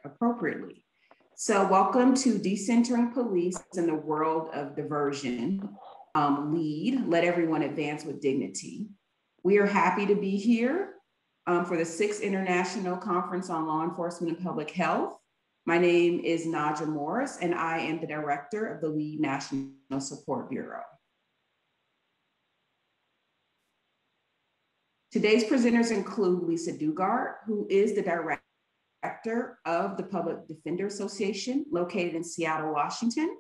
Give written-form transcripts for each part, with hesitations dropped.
appropriately. So welcome to Decentering Police in the World of Diversion. LEAD, Let Everyone Advance with Dignity. We are happy to be here for the 6th International Conference on Law Enforcement and Public Health. My name is Naja Morris, and I am the director of the LEAD National Support Bureau. Today's presenters include Lisa Dugard, who is the director of the Public Defender Association located in Seattle, Washington,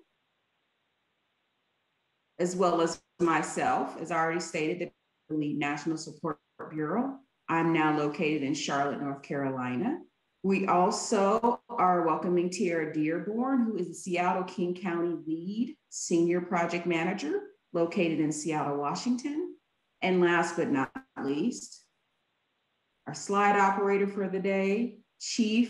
as well as myself, as I already stated, the LEAD National Support Bureau. I'm now located in Charlotte, North Carolina. We also are welcoming Tiara Dearborn, who is the Seattle King County LEAD Senior Project Manager located in Seattle, Washington. And last but not least, our slide operator for the day,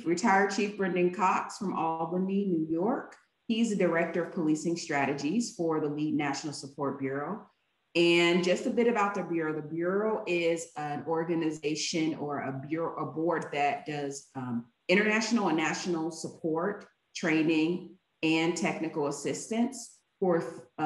retired Chief Brendan Cox from Albany, New York. He's the Director of Policing Strategies for the LEAD National Support Bureau. And just a bit about the Bureau. The Bureau is an organization or a board that does international and national support, training, and technical assistance for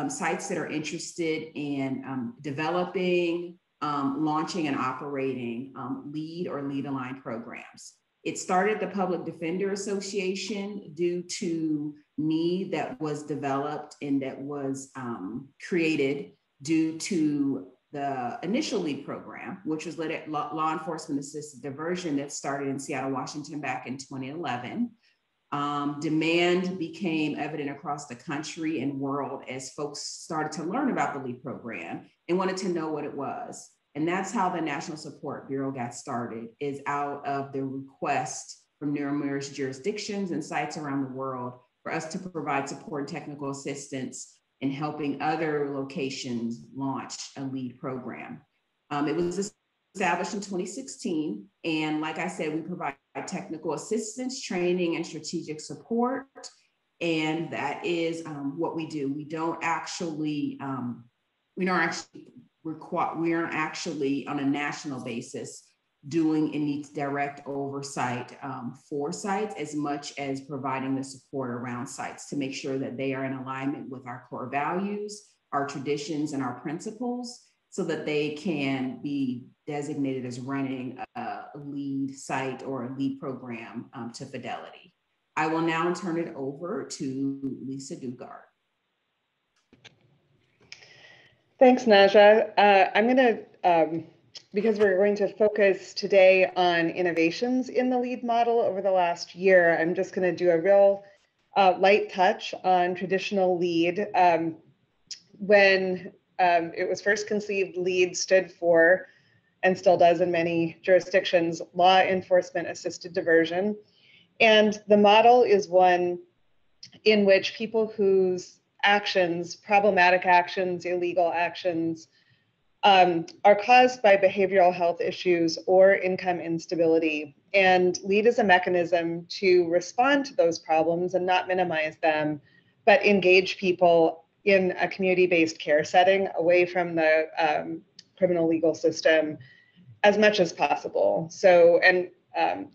sites that are interested in developing, launching, and operating LEAD or LEAD-aligned programs. It started the Public Defender Association due to need that was developed and that was created due to the initial LEAD program, which was Law Enforcement Assisted Diversion that started in Seattle, Washington back in 2011. Demand became evident across the country and world as folks started to learn about the LEAD program and wanted to know what it was. And that's how the National Support Bureau got started, is out of the request from numerous jurisdictions and sites around the world for us to provide support and technical assistance in helping other locations launch a LEAD program. It was established in 2016. And like I said, we provide technical assistance, training, and strategic support. And that is what we do. We aren't actually on a national basis doing any direct oversight for sites as much as providing the support around sites to make sure that they are in alignment with our core values, our traditions, and our principles so that they can be designated as running a LEAD site or a LEAD program to fidelity. I will now turn it over to Lisa Dugard. Thanks, Naja. I'm going to, because we're going to focus today on innovations in the LEAD model over the last year, I'm just going to do a real light touch on traditional LEAD. When it was first conceived, LEAD stood for, and still does in many jurisdictions, Law Enforcement Assisted Diversion. And the model is one in which people whose actions, problematic actions, illegal actions, are caused by behavioral health issues or income instability. And LEAD is a mechanism to respond to those problems and not minimize them, but engage people in a community-based care setting away from the criminal legal system as much as possible. So, and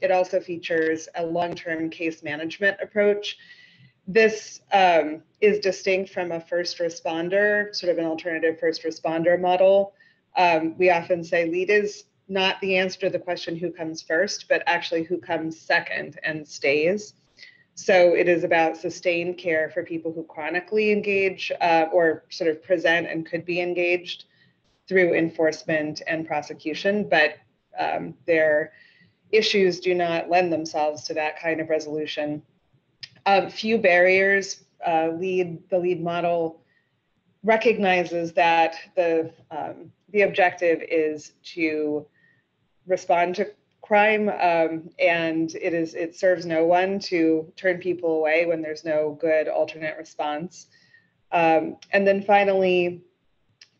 it also features a long-term case management approach. This is distinct from a first responder, sort of an alternative first responder model. We often say LEAD is not the answer to the question who comes first, but actually who comes second and stays. So it is about sustained care for people who chronically engage or sort of present and could be engaged through enforcement and prosecution, but their issues do not lend themselves to that kind of resolution. Few barriers. The LEAD model recognizes that the objective is to respond to crime, and it serves no one to turn people away when there's no good alternate response. And then finally,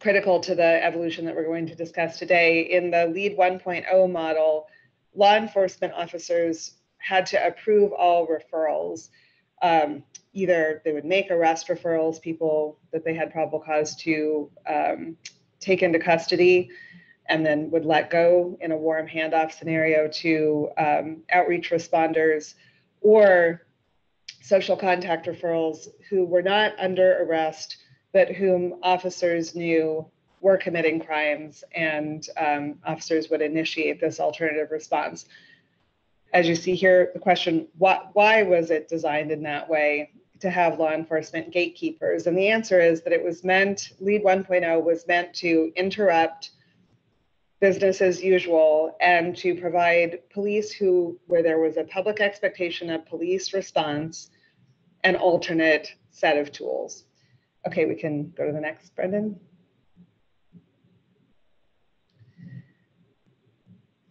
critical to the evolution that we're going to discuss today, in the LEAD 1.0 model, law enforcement officers had to approve all referrals. Either they would make arrest referrals, people that they had probable cause to take into custody, and then would let go in a warm handoff scenario to outreach responders, or social contact referrals who were not under arrest, but whom officers knew were committing crimes, and officers would initiate this alternative response. As you see here, the question, why was it designed in that way to have law enforcement gatekeepers? And the answer is that it was meant, LEAD 1.0 was meant to interrupt business as usual and to provide police where there was a public expectation of police response, an alternate set of tools. Okay, we can go to the next, Brendan.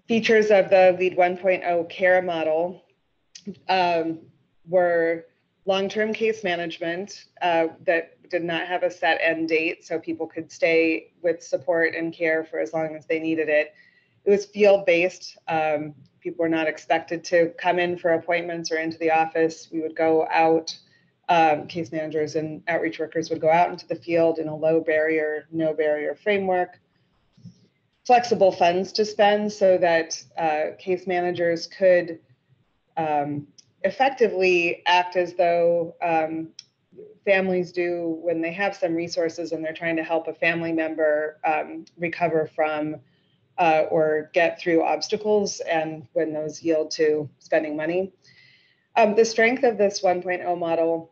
Features of the LEAD 1.0 care model were long-term case management that did not have a set end date, so people could stay with support and care for as long as they needed it. It was field-based. People were not expected to come in for appointments or into the office. We would go out, case managers and outreach workers would go out into the field in a low barrier, no barrier framework. Flexible funds to spend so that case managers could effectively act as though families do when they have some resources and they're trying to help a family member recover from or get through obstacles, and when those yield to spending money. The strength of this 1.0 model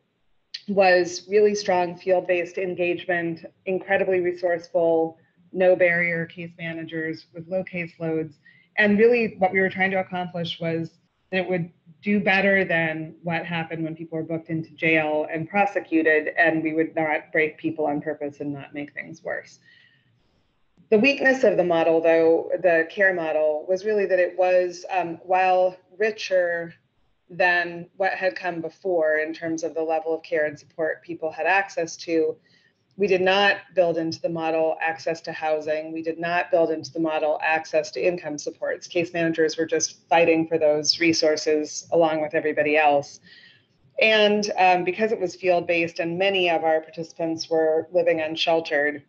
was really strong field-based engagement, incredibly resourceful, no barrier case managers with low caseloads. And really what we were trying to accomplish was that it would do better than what happened when people were booked into jail and prosecuted, and we would not break people on purpose and not make things worse. The weakness of the model, though, the care model, was really that it was, while richer than what had come before in terms of the level of care and support people had access to, we did not build into the model access to housing. We did not build into the model access to income supports. Case managers were just fighting for those resources along with everybody else. And because it was field-based and many of our participants were living unsheltered,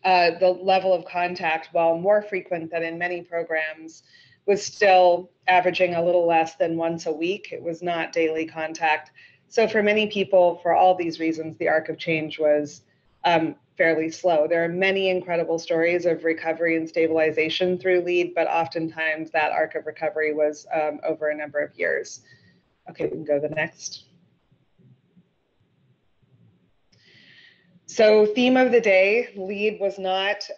the level of contact, while more frequent than in many programs, was still averaging a little less than once a week. It was not daily contact. So for many people, for all these reasons, the arc of change was fairly slow. There are many incredible stories of recovery and stabilization through LEAD, but oftentimes that arc of recovery was over a number of years. Okay, we can go to the next. So theme of the day, LEAD was not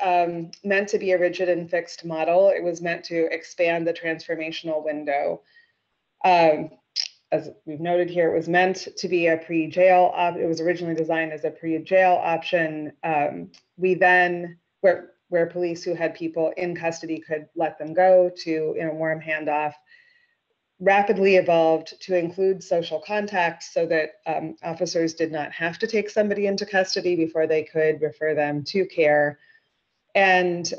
meant to be a rigid and fixed model. It was meant to expand the transformational window. As we've noted here, it was meant to be a pre-jail. It was originally designed as a pre-jail option. We then, where police who had people in custody could let them go to in a warm handoff, rapidly evolved to include social contact so that officers did not have to take somebody into custody before they could refer them to care. And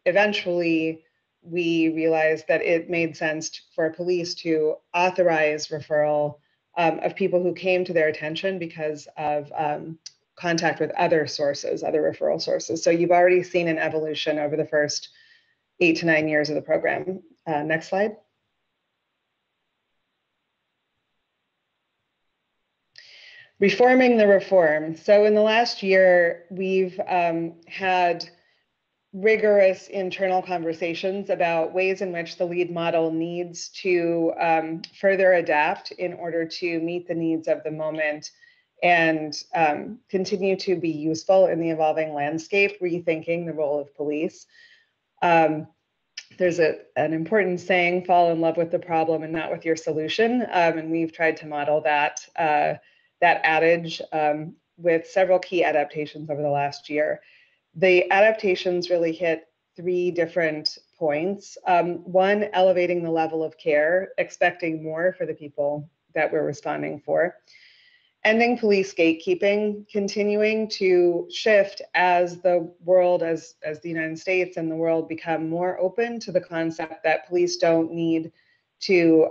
eventually, we realized that it made sense for police to authorize referral of people who came to their attention because of contact with other sources, other referral sources. So you've already seen an evolution over the first 8 to 9 years of the program. Next slide. Reforming the reform. So in the last year, we've had rigorous internal conversations about ways in which the LEAD model needs to further adapt in order to meet the needs of the moment and continue to be useful in the evolving landscape, rethinking the role of police. There's an important saying, fall in love with the problem and not with your solution. And we've tried to model that adage with several key adaptations over the last year. The adaptations really hit 3 different points. One, elevating the level of care, expecting more for the people that we're responding for. Ending police gatekeeping, continuing to shift as the world, as the United States and the world become more open to the concept that police don't need to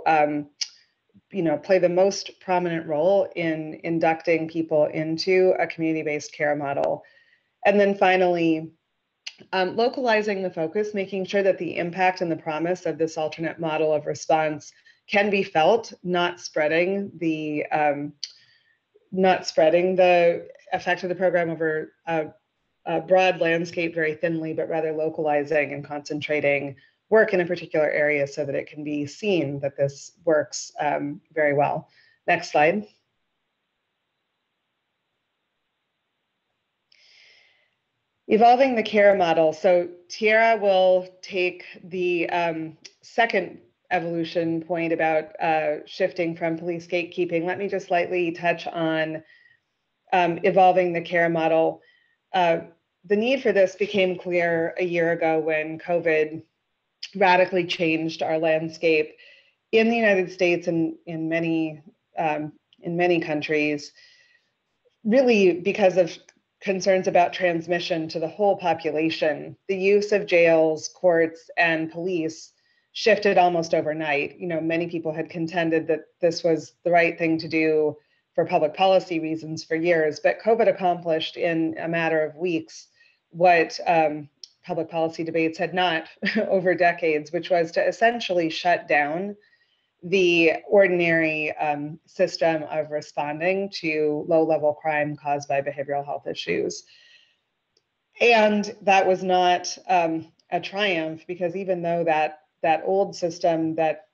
play the most prominent role in inducting people into a community-based care model. And then finally, localizing the focus, making sure that the impact and the promise of this alternate model of response can be felt, not spreading the effect of the program over a broad landscape very thinly, but rather localizing and concentrating work in a particular area so that it can be seen that this works very well. Next slide. Evolving the care model. So Tiara will take the second evolution point about shifting from police gatekeeping. Let me just lightly touch on evolving the care model. The need for this became clear a year ago when COVID radically changed our landscape in the United States and in many countries, really because of concerns about transmission to the whole population. The use of jails, courts, and police shifted almost overnight. Many people had contended that this was the right thing to do for public policy reasons for years, but COVID accomplished in a matter of weeks what public policy debates had not over decades, which was to essentially shut down the ordinary system of responding to low-level crime caused by behavioral health issues. And that was not a triumph, because even though that old system that,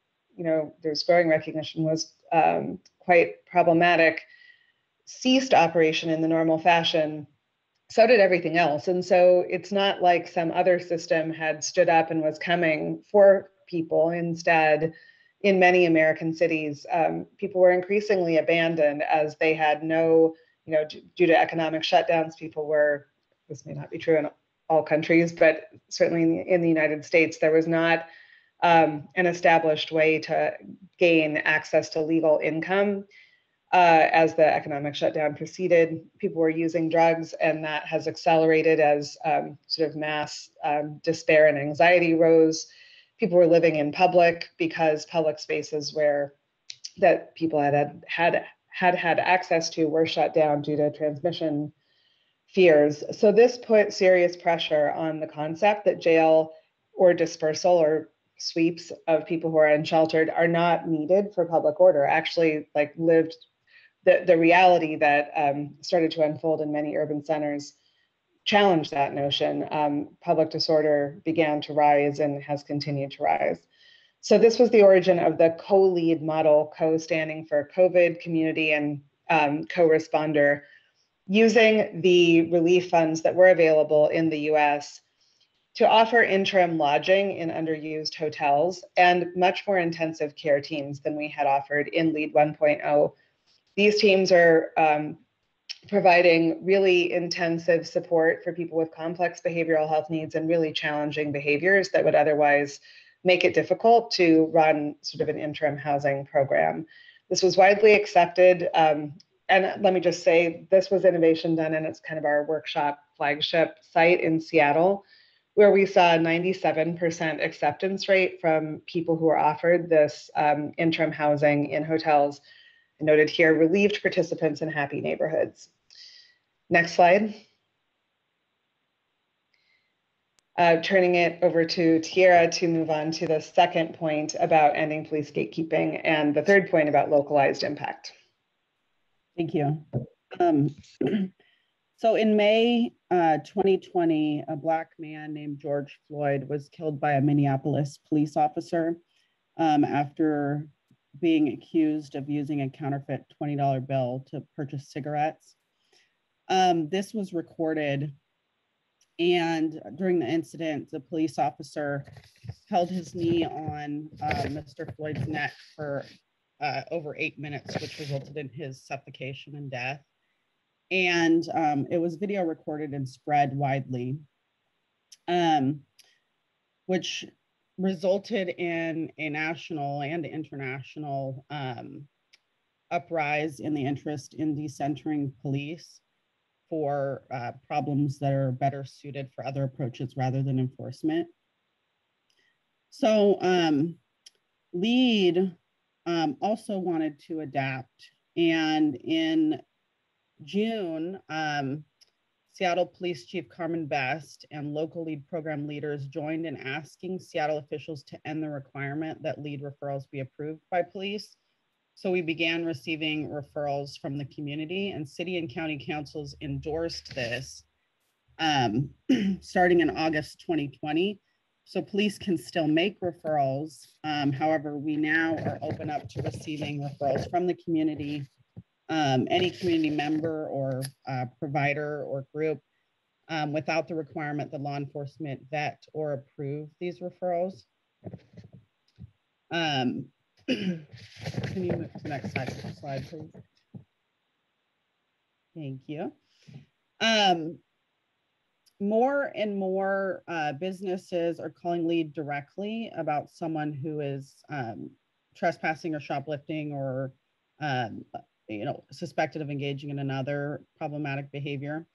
there's growing recognition was quite problematic, ceased operation in the normal fashion, so did everything else. And so it's not like some other system had stood up and was coming for people. Instead, in many American cities, people were increasingly abandoned as they had no, due to economic shutdowns, people were, this may not be true in all countries, but certainly in the United States, there was not an established way to gain access to legal income. As the economic shutdown proceeded, people were using drugs, and that has accelerated as sort of mass despair and anxiety rose. People were living in public because public spaces that people had access to were shut down due to transmission fears. So this put serious pressure on the concept that jail or dispersal or sweeps of people who are unsheltered are not needed for public order. Actually, lived the reality that started to unfold in many urban centers challenged that notion. Public disorder began to rise and has continued to rise. So this was the origin of the co-lead model, co standing for COVID, community, and co-responder, using the relief funds that were available in the US to offer interim lodging in underused hotels and much more intensive care teams than we had offered in LEAD 1.0. These teams are providing really intensive support for people with complex behavioral health needs and really challenging behaviors that would otherwise make it difficult to run sort of an interim housing program. This was widely accepted. And let me just say, this was innovation done, and it's kind of our workshop flagship site in Seattle, where we saw a 97% acceptance rate from people who were offered this interim housing in hotels. I noted here, relieved participants in happy neighborhoods. Next slide. Turning it over to Tiara to move on to the second point about ending police gatekeeping and the third point about localized impact. Thank you. So in May 2020, a Black man named George Floyd was killed by a Minneapolis police officer after being accused of using a counterfeit $20 bill to purchase cigarettes. This was recorded, and during the incident, the police officer held his knee on Mr. Floyd's neck for over 8 minutes, which resulted in his suffocation and death. And it was video recorded and spread widely, which resulted in a national and international uprise in the interest in decentering police for problems that are better suited for other approaches rather than enforcement. So LEAD also wanted to adapt, and in June, Seattle Police Chief Carmen Best and local lead program leaders joined in asking Seattle officials to end the requirement that lead referrals be approved by police. So we began receiving referrals from the community, and city and county councils endorsed this starting in August 2020. So police can still make referrals. However, we now are open up to receiving referrals from the community, any community member or provider or group, without the requirement that law enforcement vet or approve these referrals. Can you move to the next slide, please? Thank you. More and more businesses are calling lead directly about someone who is trespassing or shoplifting or suspected of engaging in another problematic behavior.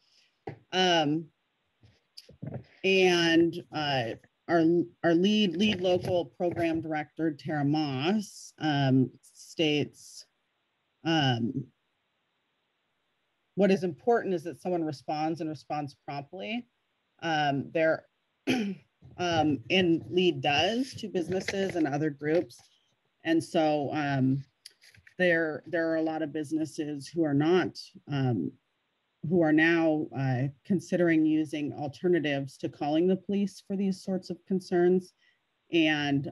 And our lead local program director, Tara Moss, states, what is important is that someone responds and responds promptly. And lead does to businesses and other groups. And so there are a lot of businesses who are not, who are now considering using alternatives to calling the police for these sorts of concerns. And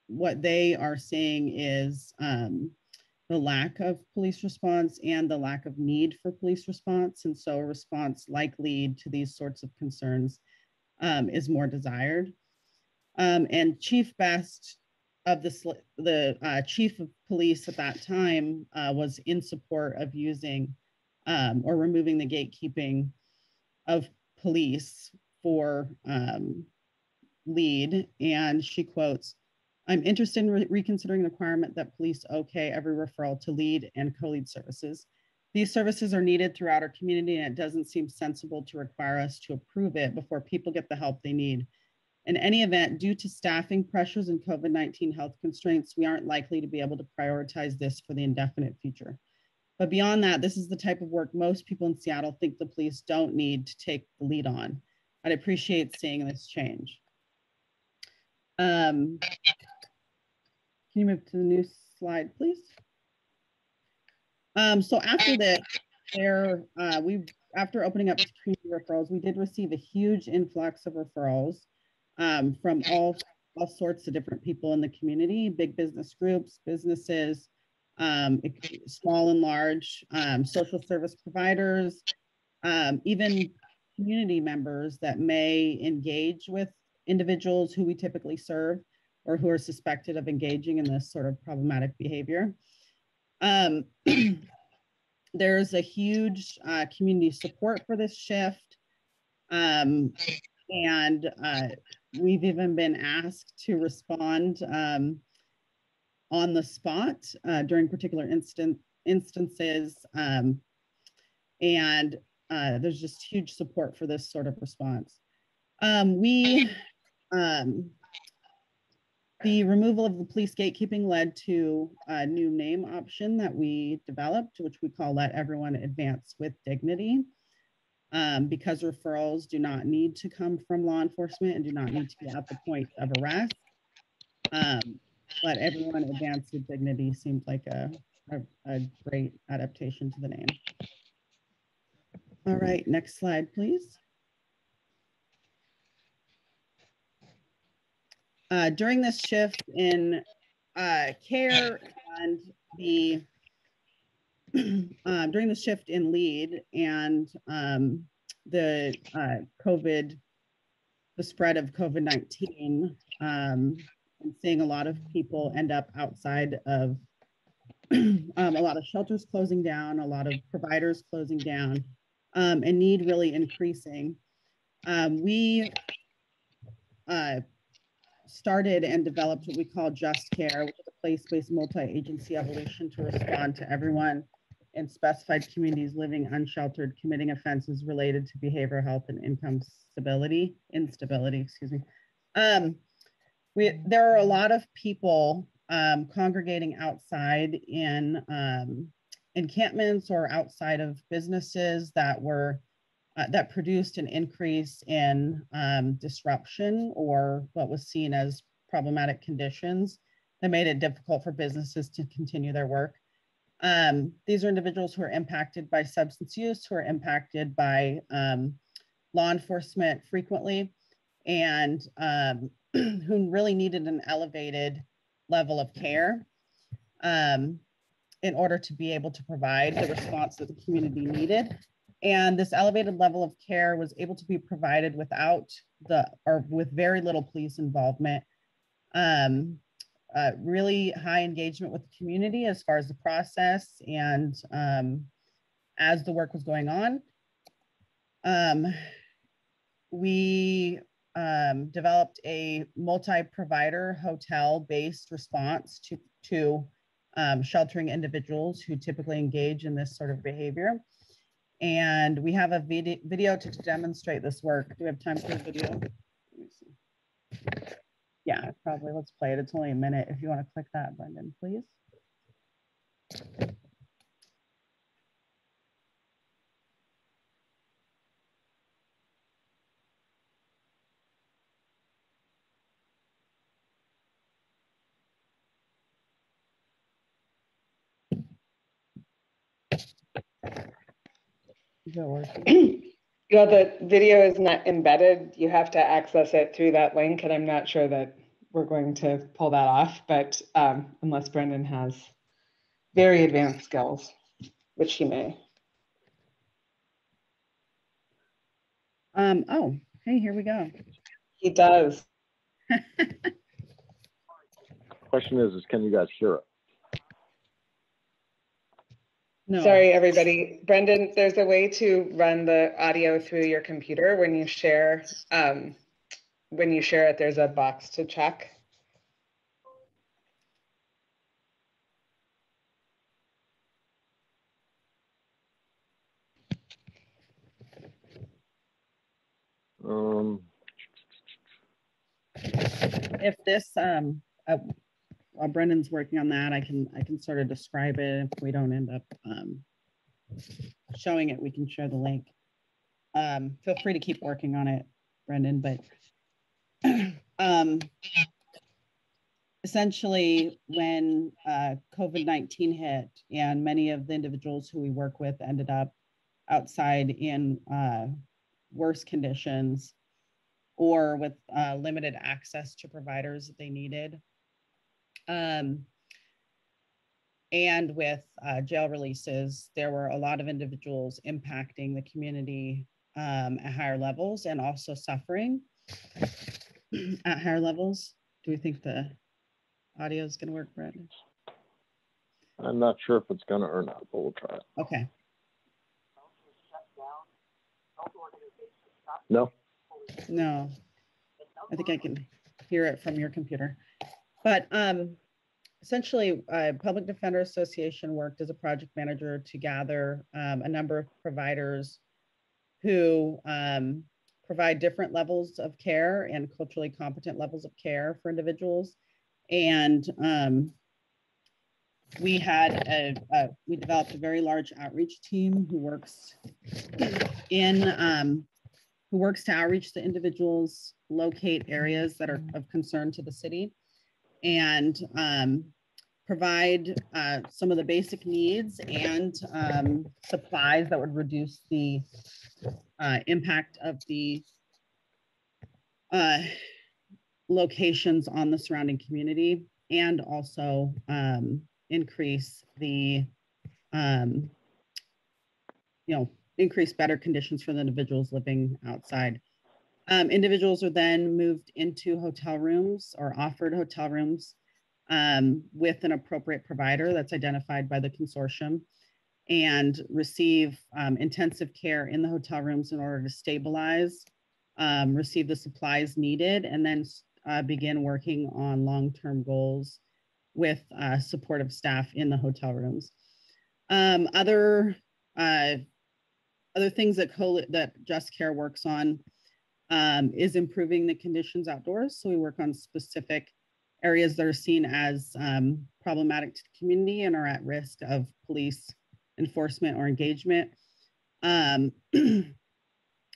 what they are saying is the lack of police response and the lack of need for police response. And so a response like lead to these sorts of concerns is more desired. And Chief Best of the chief of police at that time was in support of using or removing the gatekeeping of police for lead. And she quotes, "I'm interested in reconsidering the requirement that police okay every referral to lead and co-lead services. These services are needed throughout our community, and it doesn't seem sensible to require us to approve it before people get the help they need. In any event, due to staffing pressures and COVID-19 health constraints, we aren't likely to be able to prioritize this for the indefinite future. But beyond that, this is the type of work most people in Seattle think the police don't need to take the lead on. I'd appreciate seeing this change." Can you move to the new slide, please? So after that, after opening up to community referrals, we did receive a huge influx of referrals from all sorts of different people in the community, big business groups, businesses, small and large, social service providers, even community members that may engage with individuals who we typically serve or who are suspected of engaging in this sort of problematic behavior. There's a huge community support for this shift. And we've even been asked to respond on the spot during particular instances. And there's just huge support for this sort of response. The removal of the police gatekeeping led to a new name option that we developed, which we call Let Everyone Advance with Dignity. Because referrals do not need to come from law enforcement and do not need to be at the point of arrest. Let Everyone Advance with Dignity seemed like a great adaptation to the name. All right, next slide, please. During this shift in care and during the shift in lead and the spread of COVID-19, and seeing a lot of people end up outside of a lot of shelters closing down, a lot of providers closing down, and need really increasing. We started and developed what we call Just Care, which is a place-based multi-agency evolution to respond to everyone in specified communities living unsheltered, committing offenses related to behavioral health and income instability, excuse me. There are a lot of people congregating outside in encampments or outside of businesses that were that produced an increase in disruption or what was seen as problematic conditions that made it difficult for businesses to continue their work. These are individuals who are impacted by substance use, who are impacted by law enforcement frequently, and who really needed an elevated level of care in order to be able to provide the response that the community needed. And this elevated level of care was able to be provided without or with very little police involvement. Really high engagement with the community as far as the process and as the work was going on. We developed a multi-provider hotel-based response to sheltering individuals who typically engage in this sort of behavior. And we have a video to demonstrate this work. Do we have time for a video? Let me see. Yeah, probably. Let's play it. It's only a minute. If you want to click that, Brendan, please. Is that working? Yeah, the video is not embedded. You have to access it through that link, and I'm not sure that we're going to pull that off, but unless Brendan has very advanced skills, which he may. Oh, hey, here we go. He does. Question is can you guys hear it? No. Sorry, everybody. Brendan, there's a way to run the audio through your computer when you share. When you share it, there's a box to check. If this while Brendan's working on that, I can sort of describe it. If we don't end up showing it, we can share the link. Feel free to keep working on it, Brendan, but essentially when COVID-19 hit and many of the individuals who we work with ended up outside in worse conditions or with limited access to providers that they needed. And with jail releases, there were a lot of individuals impacting the community at higher levels and also suffering at higher levels. Do we think the audio is going to work, Brandon? I'm not sure if it's going to or not, but we'll try it. Okay. No? No, I think I can hear it from your computer. But essentially, Public Defender Association worked as a project manager to gather a number of providers who provide different levels of care and culturally competent levels of care for individuals. And we developed a very large outreach team who works to outreach to individuals, locate areas that are of concern to the city, and provide some of the basic needs and supplies that would reduce the impact of the locations on the surrounding community, and also increase the increase better conditions for the individuals living outside. Individuals are then moved into hotel rooms or offered hotel rooms with an appropriate provider that's identified by the consortium, and receive intensive care in the hotel rooms in order to stabilize, receive the supplies needed, and then begin working on long-term goals with supportive staff in the hotel rooms. Other things that Just Care works on is improving the conditions outdoors. So we work on specific areas that are seen as problematic to the community and are at risk of police enforcement or engagement.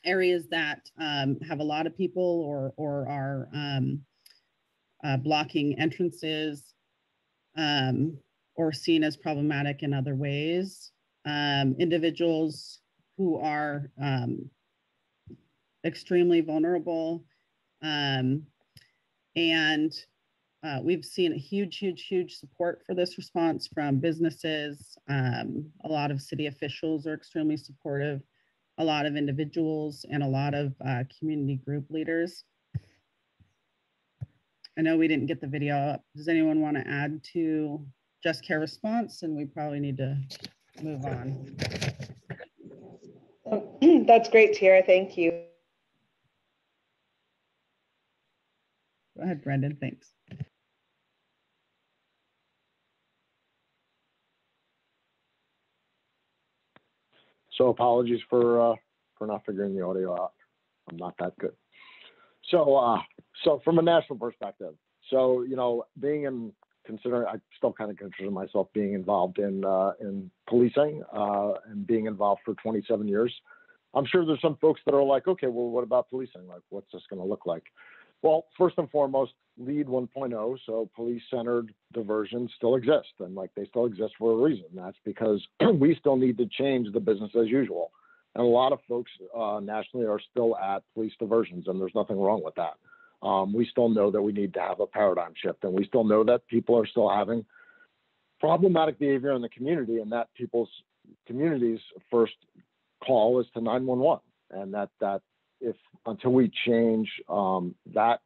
Areas that have a lot of people or are blocking entrances or seen as problematic in other ways. Individuals who are extremely vulnerable. We've seen a huge support for this response from businesses. A lot of city officials are extremely supportive, a lot of individuals, and a lot of community group leaders. I know we didn't get the video up. Does anyone want to add to Just Care response? And we probably need to move on. That's great, Tiara. Thank you. Go ahead, Brendan. Thanks. So apologies for not figuring the audio out. I'm not that good. So from a national perspective, so I still kind of consider myself being involved in policing and being involved for 27 years. I'm sure there's some folks that are like, okay, well, what about policing? Like, what's this going to look like? Well, first and foremost, LEAD 1.0, so police-centered diversion, still exists, and like they still exist for a reason. That's because we still need to change the business as usual. And a lot of folks nationally are still at police diversions, and there's nothing wrong with that. We still know that we need to have a paradigm shift, and we still know that people are still having problematic behavior in the community, and that community's first call is to 911, and that if until we change that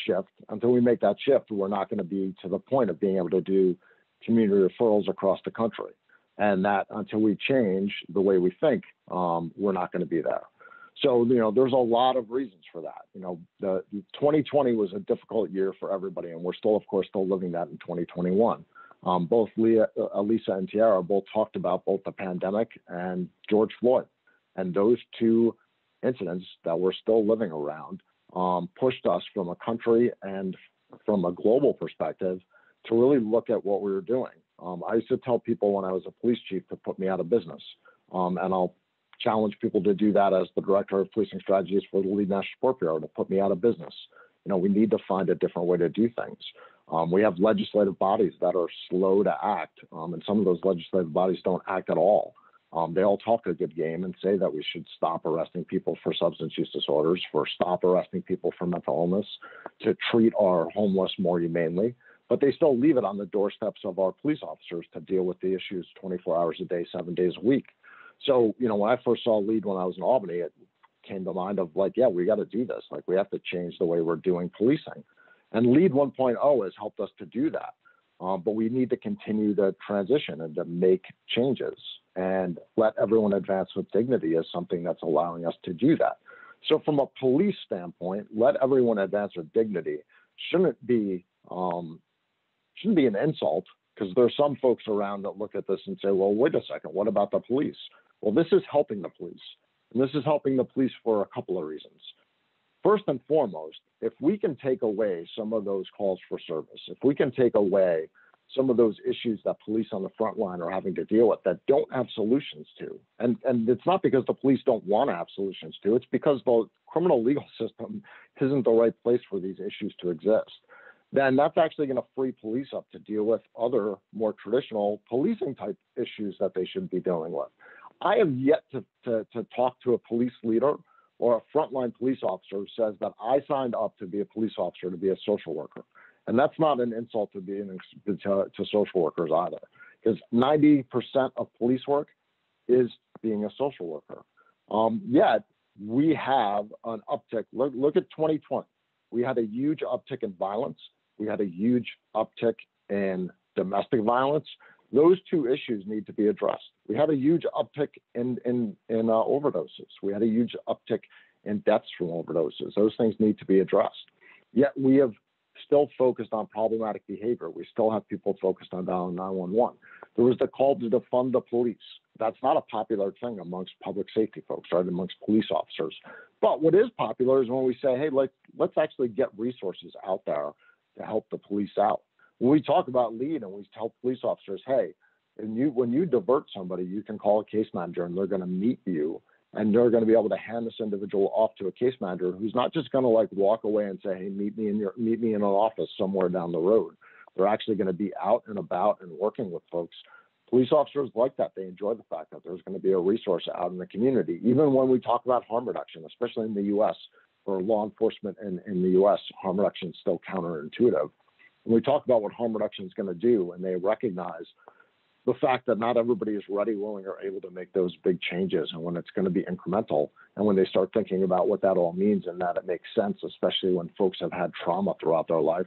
shift, until we make that shift, we're not going to be to the point of being able to do community referrals across the country. And that until we change the way we think, we're not going to be there. So, there's a lot of reasons for that. The 2020 was a difficult year for everybody, and we're still, of course, still living that in 2021. Both Elisa and Tiara both talked about both the pandemic and George Floyd. And those two incidents that we're still living around pushed us from a country and from a global perspective to really look at what we were doing. I used to tell people when I was a police chief to put me out of business. And I'll challenge people to do that as the director of policing strategies for the LEAD National Support Bureau, to put me out of business. We need to find a different way to do things. We have legislative bodies that are slow to act, and some of those legislative bodies don't act at all. They all talk a good game and say that we should stop arresting people for substance use disorders, stop arresting people for mental illness, to treat our homeless more humanely. But they still leave it on the doorsteps of our police officers to deal with the issues 24 hours a day, 7 days a week. So, when I first saw LEAD when I was in Albany, it came to mind of like, yeah, we got to do this. Like, we have to change the way we're doing policing. And LEAD 1.0 has helped us to do that. But we need to continue to transition and to make changes and let everyone advance with dignity is something that's allowing us to do that. So from a police standpoint, let everyone advance with dignity shouldn't be an insult, because there's some folks around that look at this and say, well, wait a second, what about the police? Well, this is helping the police. And this is helping the police for a couple of reasons. First and foremost, if we can take away some of those calls for service, if we can take away some of those issues that police on the front line are having to deal with that don't have solutions to, and it's not because the police don't want to have solutions to, it's because the criminal legal system isn't the right place for these issues to exist, then that's actually going to free police up to deal with other more traditional policing type issues that they should be dealing with. I have yet to talk to a police leader or a frontline police officer who says that I signed up to be a police officer to be a social worker. And that's not an insult to social workers either, because 90% of police work is being a social worker. Yet we have an uptick. Look at 2020. We had a huge uptick in violence. We had a huge uptick in domestic violence. Those two issues need to be addressed. We had a huge uptick in overdoses. We had a huge uptick in deaths from overdoses. Those things need to be addressed. Yet we have still focused on problematic behavior. We still have people focused on dialing 911. There was the call to defund the police. That's not a popular thing amongst public safety folks, right, amongst police officers. But what is popular is when we say, hey, let's actually get resources out there to help the police out. When we talk about LEAD and we tell police officers, hey, And when you divert somebody, you can call a case manager and they're going to meet you, and they're going to be able to hand this individual off to a case manager who's not just going to like walk away and say, hey, meet me in an office somewhere down the road. They're actually going to be out and about and working with folks. Police officers like that. They enjoy the fact that there's going to be a resource out in the community. Even when we talk about harm reduction, especially in the U.S., for law enforcement in the U.S., harm reduction is still counterintuitive. When we talk about what harm reduction is going to do, and they recognize the fact that not everybody is ready, willing, or able to make those big changes, and when it's going to be incremental, and when they start thinking about what that all means and that it makes sense, especially when folks have had trauma throughout their life,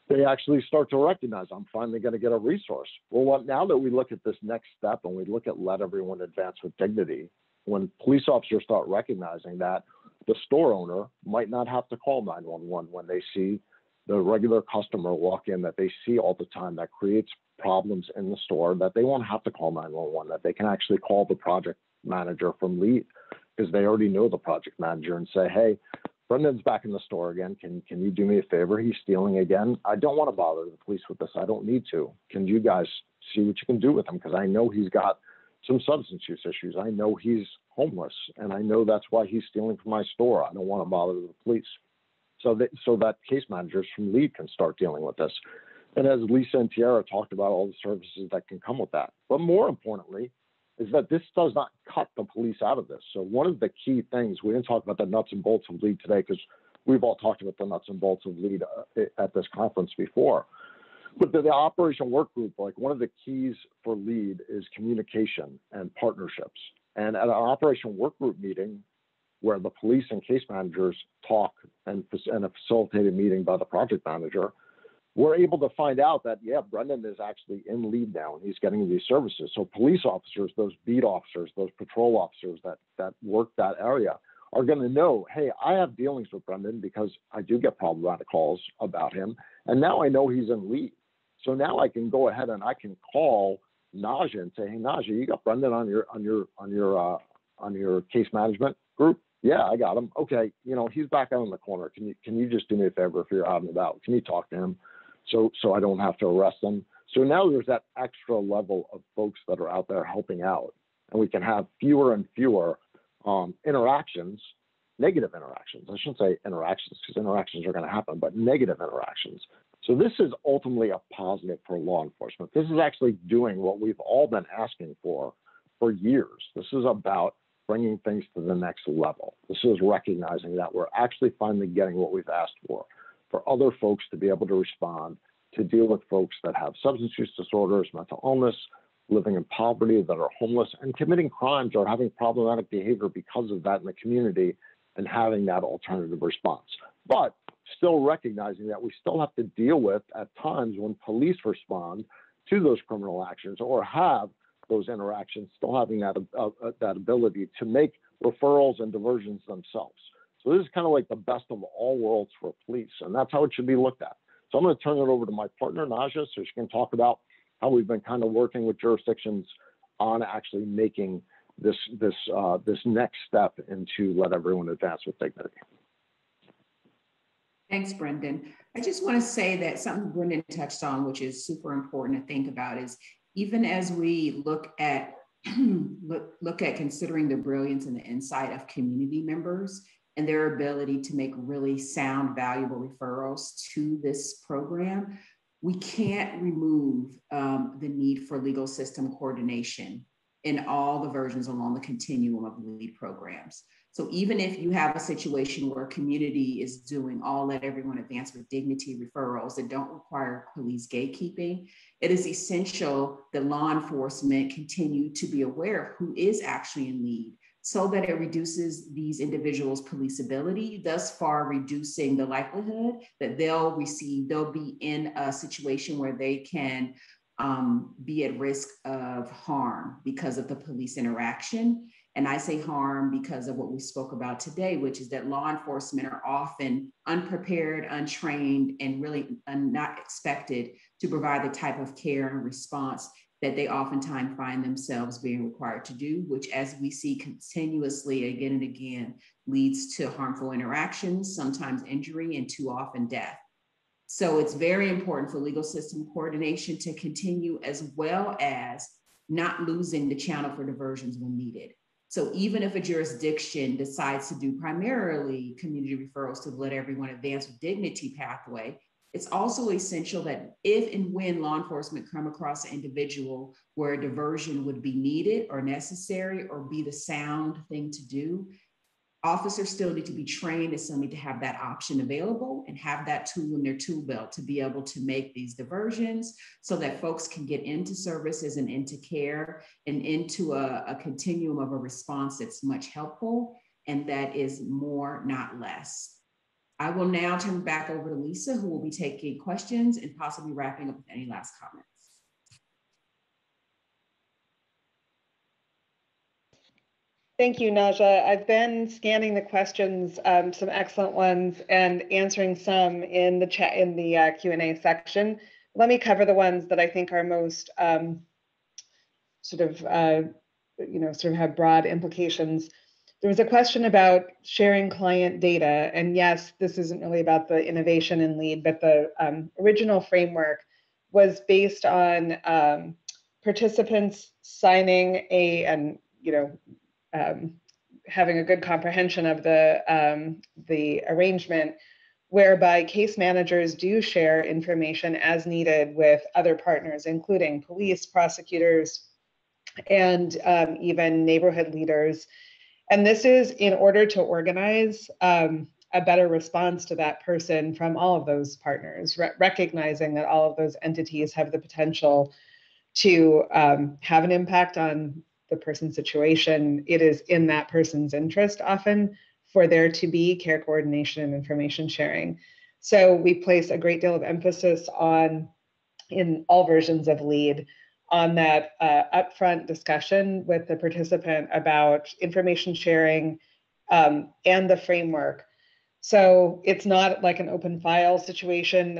they actually start to recognize, I'm finally going to get a resource. Well, now that we look at this next step and we look at let everyone advance with dignity, when police officers start recognizing that the store owner might not have to call 911 when they see the regular customer walk in that they see all the time that creates problems in the store, that they won't have to call 911, that they can actually call the project manager from LEAD because they already know the project manager and say, hey, Brendan's back in the store again. Can you do me a favor? He's stealing again. I don't want to bother the police with this. I don't need to. Can you guys see what you can do with him? Because I know he's got some substance use issues. I know he's homeless, and I know that's why he's stealing from my store. I don't want to bother the police. So that case managers from LEAD can start dealing with this. And as Lisa and Tiara talked about, all the services that can come with that. But more importantly, is that this does not cut the police out of this. So one of the key things, we didn't talk about the nuts and bolts of LEAD today because we've all talked about the nuts and bolts of LEAD at this conference before. But the operation work group, like one of the keys for LEAD is communication and partnerships. And at an operation work group meeting, where the police and case managers talk and a facilitated meeting by the project manager, we're able to find out that, yeah, Brendan is actually in LEAD now and he's getting these services. So police officers, those beat officers, those patrol officers that work that area are going to know, hey, I have dealings with Brendan because I do get problematic calls about him. And now I know he's in LEAD. So now I can go ahead and I can call Naja and say, hey, Naja, you got Brendan on your case management group? Yeah, I got him. Okay, he's back out in the corner. Can you just do me a favor if you're out and about? Can you talk to him so I don't have to arrest him? So now there's that extra level of folks that are out there helping out, and we can have fewer and fewer interactions, negative interactions. I shouldn't say interactions because interactions are going to happen, but negative interactions. So this is ultimately a positive for law enforcement. This is actually doing what we've all been asking for years. This is about bringing things to the next level. This is recognizing that we're actually finally getting what we've asked for other folks to be able to respond, to deal with folks that have substance use disorders, mental illness, living in poverty, that are homeless, and committing crimes or having problematic behavior because of that in the community, and having that alternative response. But still recognizing that we still have to deal with, at times when police respond to those criminal actions or have those interactions, still having that ability to make referrals and diversions themselves. So this is kind of like the best of all worlds for police, and that's how it should be looked at. So I'm going to turn it over to my partner, Naja, so she can talk about how we've been kind of working with jurisdictions on actually making this next step into let everyone advance with dignity. Thanks, Brendan. I just want to say that something Brendan touched on, which is super important to think about, is even as we look at considering the brilliance and the insight of community members and their ability to make really sound, valuable referrals to this program, we can't remove the need for legal system coordination in all the versions along the continuum of LEAD programs. So even if you have a situation where a community is doing all let everyone advance with dignity referrals that don't require police gatekeeping, it is essential that law enforcement continue to be aware of who is actually in LEAD, so that it reduces these individuals' policeability, thus far reducing the likelihood that they'll be in a situation where they can be at risk of harm because of the police interaction. And I say harm because of what we spoke about today, which is that law enforcement are often unprepared, untrained, and really not expected to provide the type of care and response that they oftentimes find themselves being required to do, which, as we see continuously again and again, leads to harmful interactions, sometimes injury, and too often death. So it's very important for legal system coordination to continue, as well as not losing the channel for diversions when needed. So even if a jurisdiction decides to do primarily community referrals to Let Everyone Advance with Dignity pathway, it's also essential that if and when law enforcement come across an individual where a diversion would be needed or necessary or be the sound thing to do, officers still need to be trained and still need to have that option available and have that tool in their tool belt to be able to make these diversions so that folks can get into services and into care and into a continuum of a response that's much helpful and that is more, not less. I will now turn back over to Lisa, who will be taking questions and possibly wrapping up with any last comments. Thank you, Naja. I've been scanning the questions, some excellent ones, and answering some in the chat in the Q&A section. Let me cover the ones that I think are most sort of have broad implications. There was a question about sharing client data, and yes, this isn't really about the innovation in LEAD, but the original framework was based on participants signing having a good comprehension of the arrangement, whereby case managers do share information as needed with other partners, including police, prosecutors, and even neighborhood leaders. And this is in order to organize a better response to that person from all of those partners, recognizing that all of those entities have the potential to have an impact on the person's situation. It is in that person's interest often for there to be care coordination and information sharing. So we place a great deal of emphasis on, in all versions of LEAD, on that upfront discussion with the participant about information sharing and the framework. So it's not like an open file situation.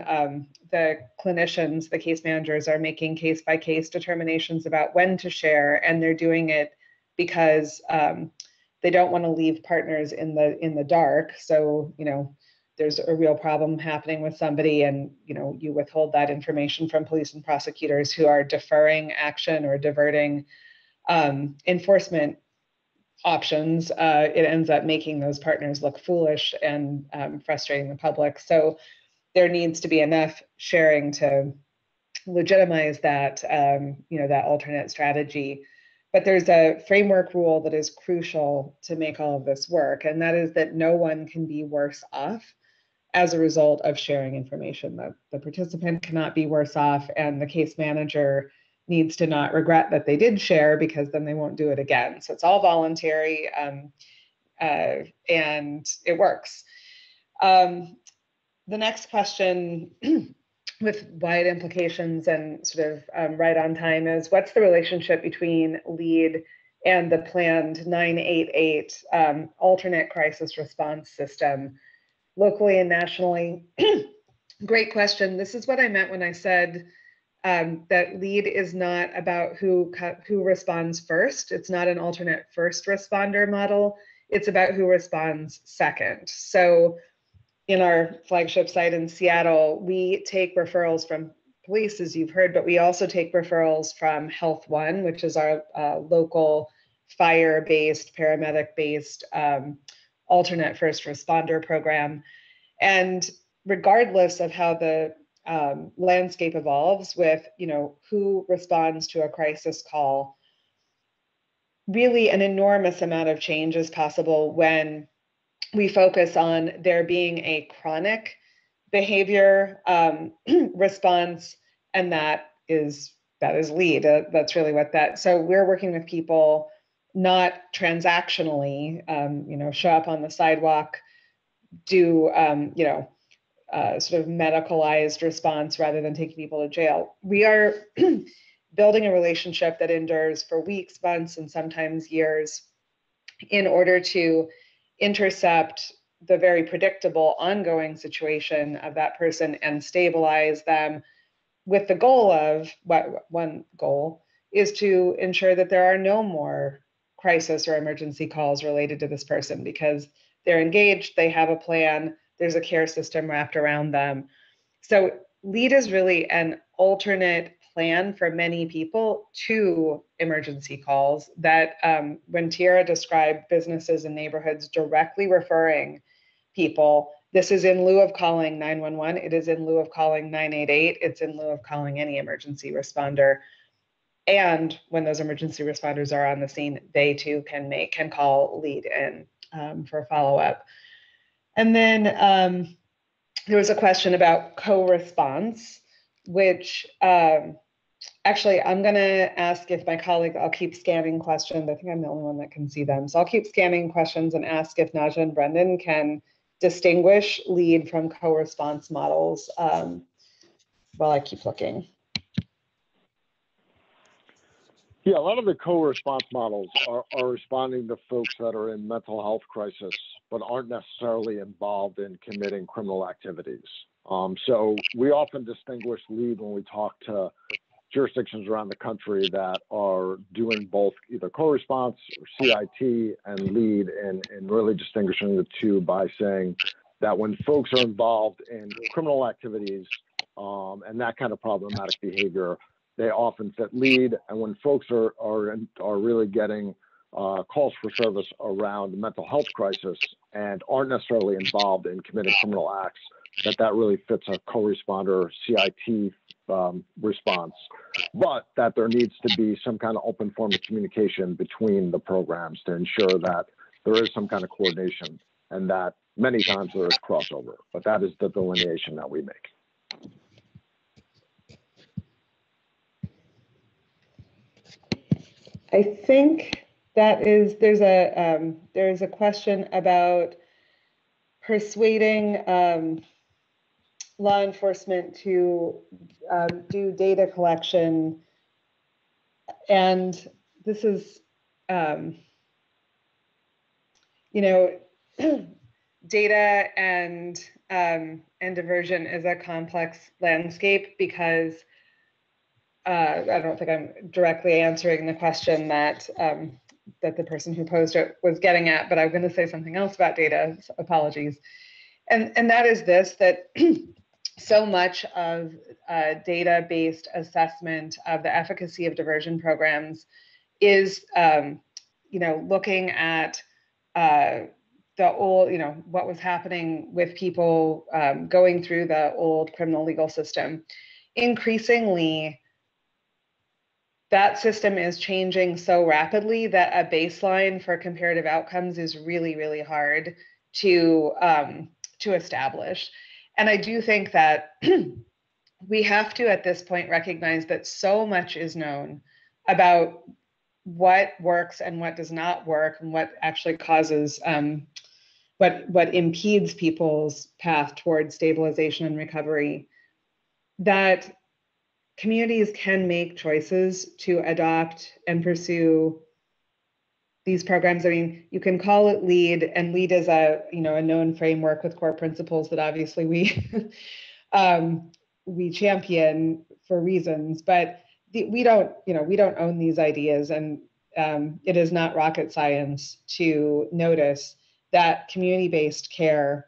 The clinicians, the case managers, are making case-by-case determinations about when to share, and they're doing it because they don't want to leave partners in the dark. So, there's a real problem happening with somebody, and you withhold that information from police and prosecutors who are deferring action or diverting enforcement options. It ends up making those partners look foolish and frustrating the public. So there needs to be enough sharing to legitimize that, that alternate strategy. But there's a framework rule that is crucial to make all of this work, and that is that no one can be worse off as a result of sharing information. The participant cannot be worse off, and the case manager needs to not regret that they did share, because then they won't do it again. So it's all voluntary, and it works. The next question with wide implications and sort of right on time is, what's the relationship between LEAD and the planned 988 alternate crisis response system locally and nationally? Great question. This is what I meant when I said that LEAD is not about who responds first. It's not an alternate first responder model. It's about who responds second. So in our flagship site in Seattle, we take referrals from police, as you've heard, but we also take referrals from Health One, which is our local fire-based, paramedic-based alternate first responder program. And regardless of how the landscape evolves with, who responds to a crisis call, really an enormous amount of change is possible when we focus on there being a chronic behavior response, and that is LEAD. That's really what that. So we're working with people not transactionally, show up on the sidewalk, do sort of medicalized response rather than taking people to jail. We are building a relationship that endures for weeks, months, and sometimes years in order to intercept the very predictable ongoing situation of that person and stabilize them, with the goal of, one goal is to ensure that there are no more crisis or emergency calls related to this person, because they're engaged, they have a plan, there's a care system wrapped around them. So LEAD is really an alternate plan for many people to emergency calls that when Tiara described businesses and neighborhoods directly referring people, this is in lieu of calling 911, it is in lieu of calling 988, it's in lieu of calling any emergency responder. And when those emergency responders are on the scene, they too can call LEAD in for follow-up. And then there was a question about co-response, which actually I'm going to ask if my colleague, I'll keep scanning questions. I think I'm the only one that can see them. So I'll keep scanning questions and ask if Naja and Brendan can distinguish LEAD from co-response models while I keep looking. Yeah, a lot of the co-response models are responding to folks that are in mental health crisis, but aren't necessarily involved in committing criminal activities. So we often distinguish LEAD when we talk to jurisdictions around the country that are doing both either co-response or CIT and LEAD, and really distinguishing the two by saying that when folks are involved in criminal activities and that kind of problematic behavior, they often fit LEAD, and when folks are really getting calls for service around mental health crisis and aren't necessarily involved in committing criminal acts, that really fits a co-responder CIT response, but that there needs to be some kind of open form of communication between the programs to ensure that there is some kind of coordination, and that many times there is crossover, but that is the delineation that we make. I think that is, there's a question about persuading law enforcement to do data collection. And this is, you know, data and diversion is a complex landscape because I don't think I'm directly answering the question that that the person who posed it was getting at, but I'm going to say something else about data. So apologies. And that is this, that so much of data-based assessment of the efficacy of diversion programs is, you know, looking at the old, you know, what was happening with people going through the old criminal legal system. Increasingly, that system is changing so rapidly that a baseline for comparative outcomes is really, really hard to establish. And I do think that we have to, at this point, recognize that so much is known about what works and what does not work, and what actually causes, what impedes people's path towards stabilization and recovery, that communities can make choices to adopt and pursue these programs. I mean, you can call it LEAD, and LEAD is a, you know, a known framework with core principles that obviously we we champion for reasons, but we don't, you know, we don't own these ideas, and it is not rocket science to notice that community-based care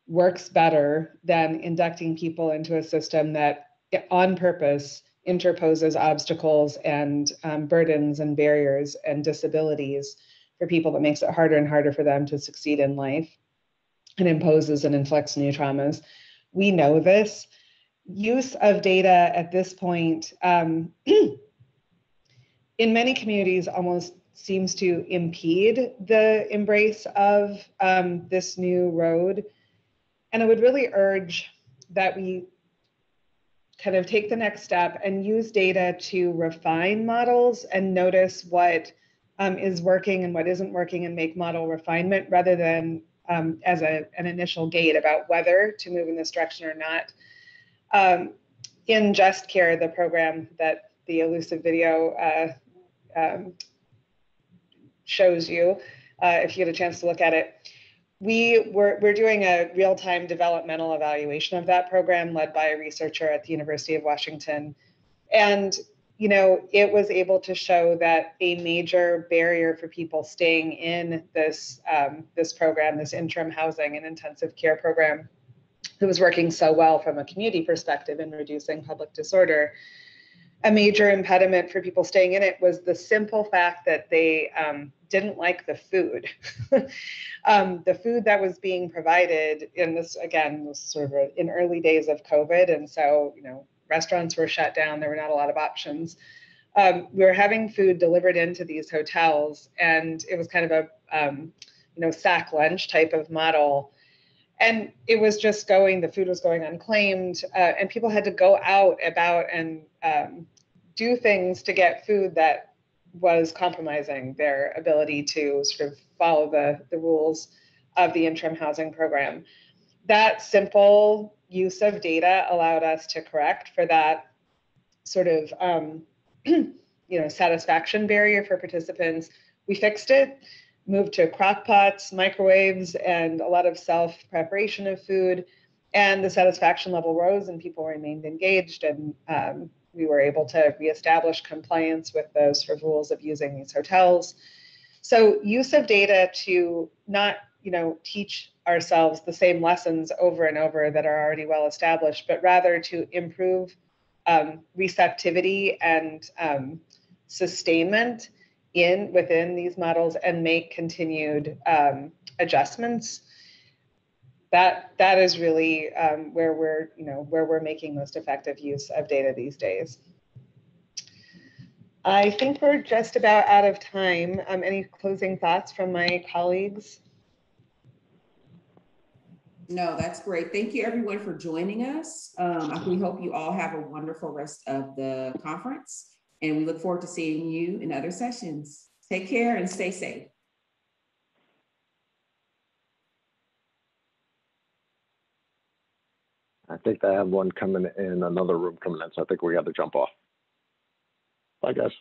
works better than inducting people into a system that on purpose interposes obstacles and burdens and barriers and disabilities for people, that makes it harder and harder for them to succeed in life and imposes and inflicts new traumas. We know this. Use of data at this point in many communities almost seems to impede the embrace of this new road. And I would really urge that we kind of take the next step and use data to refine models and notice what is working and what isn't working, and make model refinement rather than as an initial gate about whether to move in this direction or not. In Just Care, the program that the elusive video shows you, if you get a chance to look at it, we're doing a real-time developmental evaluation of that program led by a researcher at the University of Washington. And, you know, it was able to show that a major barrier for people staying in this, this program, this interim housing and intensive care program, that was working so well from a community perspective in reducing public disorder. A major impediment for people staying in it was the simple fact that they didn't like the food. The food that was being provided in this, again, was sort of in early days of COVID. And so, you know, restaurants were shut down. There were not a lot of options. We were having food delivered into these hotels, and it was kind of a, you know, sack lunch type of model. And it was just going, the food was going unclaimed, and people had to go out about and do things to get food that was compromising their ability to sort of follow the rules of the interim housing program. That simple use of data allowed us to correct for that sort of you know, satisfaction barrier for participants. We fixed it, moved to crock pots, microwaves, and a lot of self-preparation of food. And the satisfaction level rose and people remained engaged, and we were able to reestablish compliance with those sort of rules of using these hotels. So use of data to not, you know, teach ourselves the same lessons over and over that are already well established, but rather to improve receptivity and sustainment within these models and make continued adjustments. That is really where we're making most effective use of data these days. I think we're just about out of time. Any closing thoughts from my colleagues? No, that's great. Thank you everyone for joining us. We hope you all have a wonderful rest of the conference, and we look forward to seeing you in other sessions. Take care and stay safe. I think I have one coming in, another room coming in, so I think we got to jump off. Bye, guys.